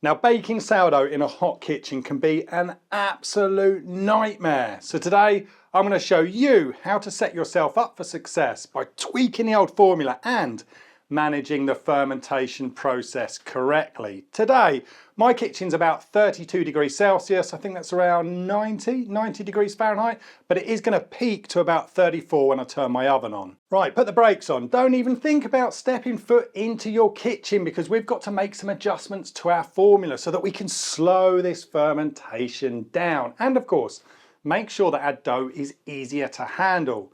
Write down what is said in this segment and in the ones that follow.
Now, baking sourdough in a hot kitchen can be an absolute nightmare. So today I'm going to show you how to set yourself up for success by tweaking the old formula and managing the fermentation process correctly. Today, my kitchen's about 32 degrees Celsius. I think that's around 90 degrees Fahrenheit, but it is going to peak to about 34 when I turn my oven on. Right, put the brakes on. Don't even think about stepping foot into your kitchen because we've got to make some adjustments to our formula so that we can slow this fermentation down. And of course, make sure that our dough is easier to handle.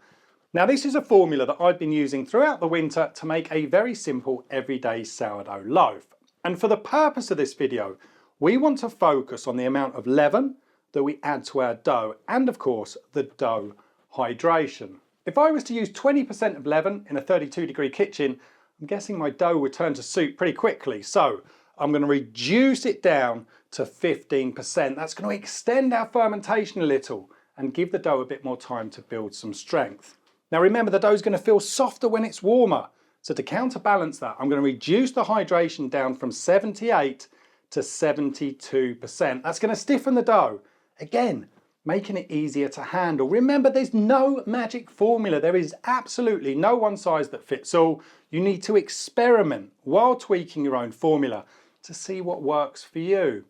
Now, this is a formula that I've been using throughout the winter to make a very simple everyday sourdough loaf. And for the purpose of this video, we want to focus on the amount of leaven that we add to our dough and of course the dough hydration. If I was to use 20% of leaven in a 32-degree kitchen, I'm guessing my dough would turn to soup pretty quickly. So I'm going to reduce it down to 15%. That's going to extend our fermentation a little and give the dough a bit more time to build some strength. Now remember, the dough is going to feel softer when it's warmer. So to counterbalance that, I'm going to reduce the hydration down from 78 to 72%. That's going to stiffen the dough. Again, making it easier to handle. Remember, there's no magic formula. There is absolutely no one size that fits all. You need to experiment while tweaking your own formula to see what works for you.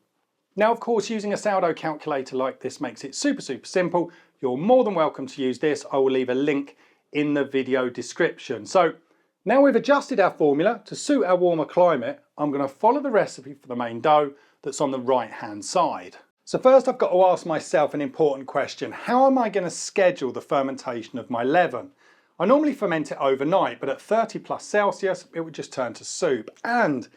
Now, of course, using a sourdough calculator like this makes it super simple. You're more than welcome to use this. I will leave a link in the video description. So now we've adjusted our formula to suit our warmer climate, I'm going to follow the recipe for the main dough that's on the right hand side. So first I've got to ask myself an important question. How am I going to schedule the fermentation of my leaven? I normally ferment it overnight, but at 30+C it would just turn to soup. And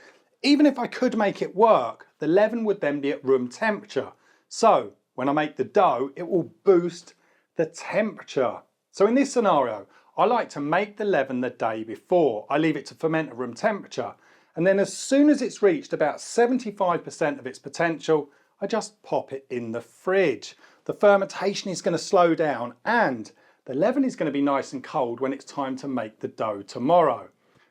even if I could make it work, the leaven would then be at room temperature. So when I make the dough, it will boost the temperature. So in this scenario, I like to make the leaven the day before. I leave it to ferment at room temperature. And then as soon as it's reached about 75% of its potential, I just pop it in the fridge. The fermentation is going to slow down and the leaven is going to be nice and cold when it's time to make the dough tomorrow.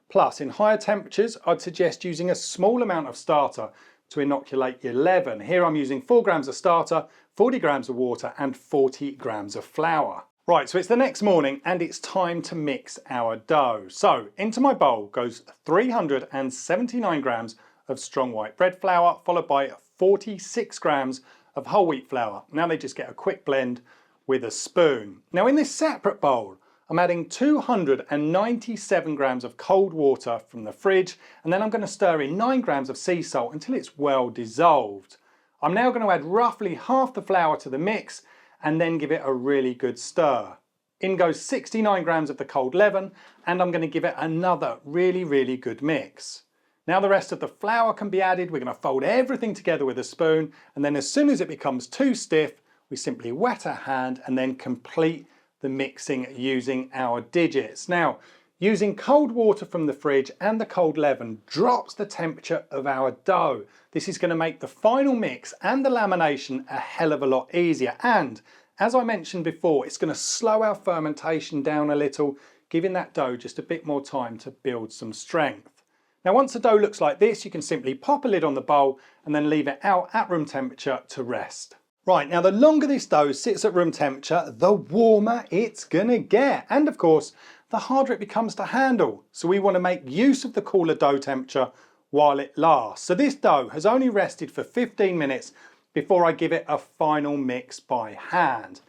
Plus, in higher temperatures, I'd suggest using a small amount of starter to inoculate your leaven. Here I'm using 4 grams of starter, 40 grams of water and 40 grams of flour. Right, so it's the next morning and it's time to mix our dough. So into my bowl goes 379 grams of strong white bread flour, followed by 46 grams of whole wheat flour. Now they just get a quick blend with a spoon. Now in this separate bowl, I'm adding 297 grams of cold water from the fridge, and then I'm going to stir in 9 grams of sea salt until it's well dissolved. I'm now going to add roughly half the flour to the mix and then give it a really good stir. In goes 69 grams of the cold leaven, and I'm going to give it another really good mix. Now the rest of the flour can be added. We're going to fold everything together with a spoon, and then as soon as it becomes too stiff, we simply wet our hand and then complete the mixing using our digits. Now, using cold water from the fridge and the cold leaven drops the temperature of our dough. This is going to make the final mix and the lamination a hell of a lot easier. And as I mentioned before, it's going to slow our fermentation down a little, giving that dough just a bit more time to build some strength. Now, once the dough looks like this, you can simply pop a lid on the bowl and then leave it out at room temperature to rest. Right, now the longer this dough sits at room temperature, the warmer it's going to get. And of course, the harder it becomes to handle. So we want to make use of the cooler dough temperature while it lasts. So this dough has only rested for 15 minutes before I give it a final mix by hand.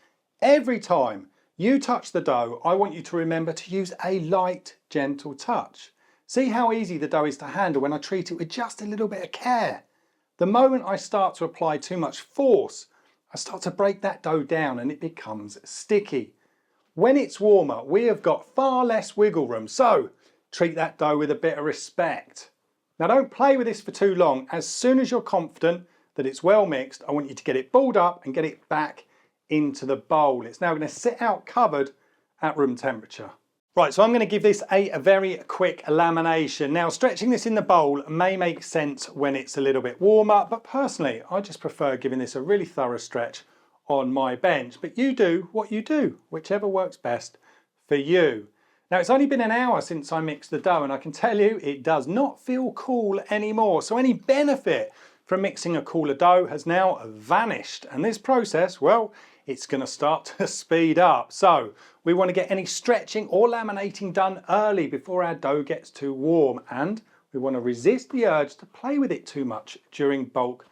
Every time you touch the dough, I want you to remember to use a light, gentle touch. See how easy the dough is to handle when I treat it with just a little bit of care. The moment I start to apply too much force, I start to break that dough down and it becomes sticky. When it's warmer, we have got far less wiggle room, so treat that dough with a bit of respect. Now don't play with this for too long. As soon as you're confident that it's well mixed, I want you to get it balled up and get it back into the bowl. It's now going to sit out covered at room temperature. Right, so I'm going to give this a very quick lamination. Now, stretching this in the bowl may make sense when it's a little bit warmer, but personally, I just prefer giving this a really thorough stretch on my bench. But you do what you do, whichever works best for you. Now, it's only been an hour since I mixed the dough, and I can tell you it does not feel cool anymore. So any benefit from mixing a cooler dough has now vanished, and this process, well, it's going to start to speed up. So we want to get any stretching or laminating done early before our dough gets too warm, and we want to resist the urge to play with it too much during bulk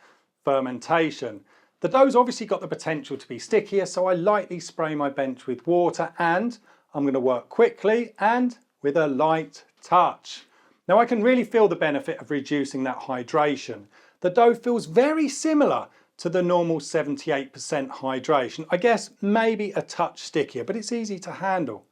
fermentation. The dough's obviously got the potential to be stickier, so I lightly spray my bench with water, and I'm going to work quickly and with a light touch. Now I can really feel the benefit of reducing that hydration. The dough feels very similar to the normal 78% hydration. I guess maybe a touch stickier, but it's easy to handle.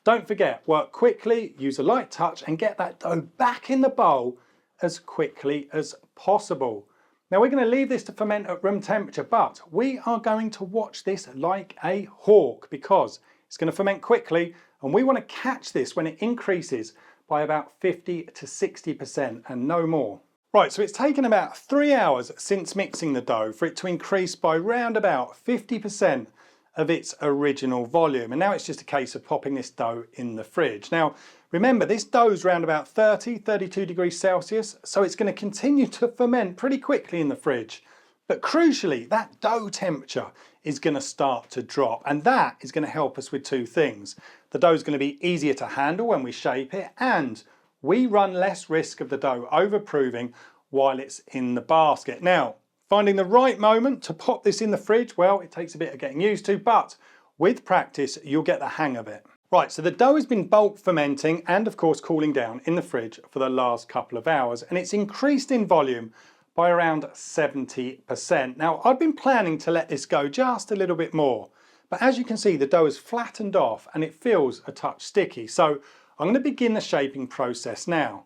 Don't forget, work quickly, use a light touch, and get that dough back in the bowl as quickly as possible. Now we're going to leave this to ferment at room temperature, but we are going to watch this like a hawk because it's going to ferment quickly, and we want to catch this when it increases by about 50 to 60% and no more. Right, so it's taken about 3 hours since mixing the dough for it to increase by round about 50% of its original volume. And now it's just a case of popping this dough in the fridge. Now, remember, this dough's around about 32 degrees Celsius, so it's going to continue to ferment pretty quickly in the fridge. But crucially, that dough temperature is going to start to drop, and that is going to help us with two things. The dough is going to be easier to handle when we shape it, and we run less risk of the dough overproving while it's in the basket. Now, finding the right moment to pop this in the fridge, well, it takes a bit of getting used to, but with practice, you'll get the hang of it. Right, so the dough has been bulk fermenting and of course cooling down in the fridge for the last couple of hours, and it's increased in volume by around 70%. Now, I've been planning to let this go just a little bit more, but as you can see, the dough is flattened off and it feels a touch sticky. So I'm going to begin the shaping process now.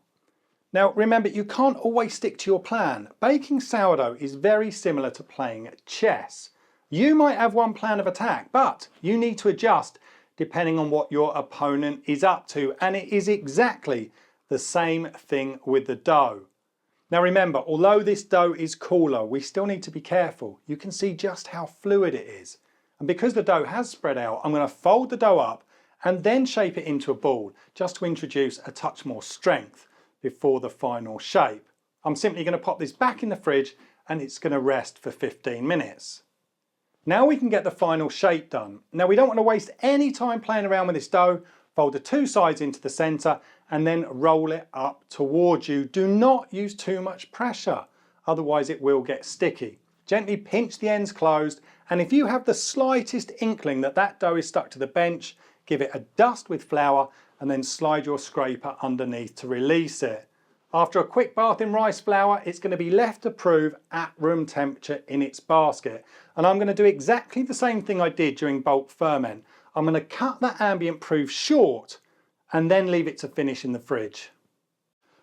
Now, remember, you can't always stick to your plan. Baking sourdough is very similar to playing chess. You might have one plan of attack, but you need to adjust depending on what your opponent is up to, and it is exactly the same thing with the dough. Now remember, although this dough is cooler, we still need to be careful. You can see just how fluid it is. And because the dough has spread out, I'm going to fold the dough up and then shape it into a ball, just to introduce a touch more strength before the final shape. I'm simply going to pop this back in the fridge and it's going to rest for 15 minutes. Now we can get the final shape done. Now we don't want to waste any time playing around with this dough. Fold the two sides into the center and then roll it up towards you. Do not use too much pressure, otherwise it will get sticky. Gently pinch the ends closed, and if you have the slightest inkling that that dough is stuck to the bench, give it a dust with flour and then slide your scraper underneath to release it. After a quick bath in rice flour, it's going to be left to prove at room temperature in its basket. And I'm going to do exactly the same thing I did during bulk ferment. I'm going to cut that ambient proof short and then leave it to finish in the fridge.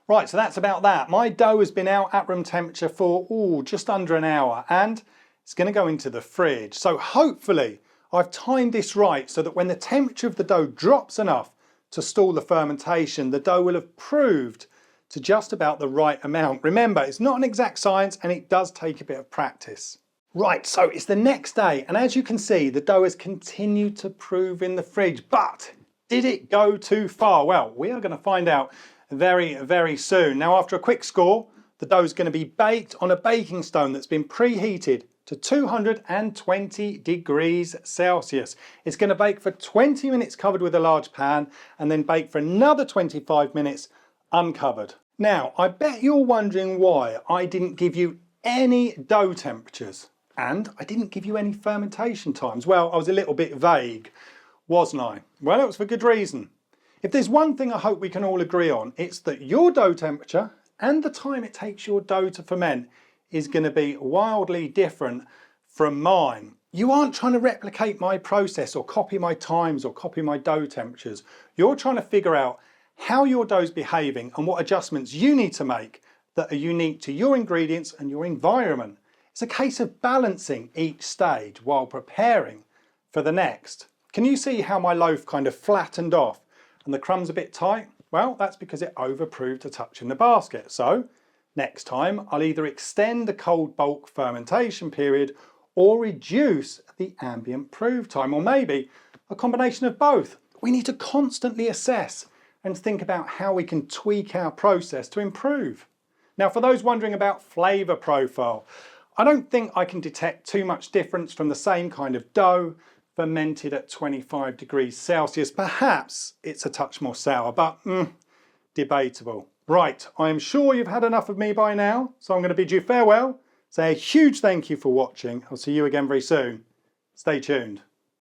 Right, so that's about that. My dough has been out at room temperature for just under an hour, and it's going to go into the fridge. So hopefully I've timed this right so that when the temperature of the dough drops enough to stall the fermentation, the dough will have proved to just about the right amount. Remember, it's not an exact science and it does take a bit of practice. Right, so it's the next day, and as you can see, the dough has continued to prove in the fridge, but did it go too far? Well, we are going to find out very, very soon. Now, after a quick score, the dough is going to be baked on a baking stone that's been preheated to 220 degrees Celsius. It's going to bake for 20 minutes covered with a large pan and then bake for another 25 minutes uncovered. Now, I bet you're wondering why I didn't give you any dough temperatures and I didn't give you any fermentation times. Well, I was a little bit vague, wasn't I? Well, it was for good reason. If there's one thing I hope we can all agree on, it's that your dough temperature and the time it takes your dough to ferment is going to be wildly different from mine. You aren't trying to replicate my process or copy my times or copy my dough temperatures. You're trying to figure out how your dough's behaving and what adjustments you need to make that are unique to your ingredients and your environment. It's a case of balancing each stage while preparing for the next. Can you see how my loaf kind of flattened off and the crumb's a bit tight? Well, that's because it overproved a touch in the basket. So next time I'll either extend the cold bulk fermentation period or reduce the ambient proof time, or maybe a combination of both. We need to constantly assess and think about how we can tweak our process to improve. Now, for those wondering about flavour profile, I don't think I can detect too much difference from the same kind of dough fermented at 25 degrees Celsius. Perhaps it's a touch more sour, but debatable. Right, I am sure you've had enough of me by now, so I'm going to bid you farewell. Say a huge thank you for watching. I'll see you again very soon. Stay tuned.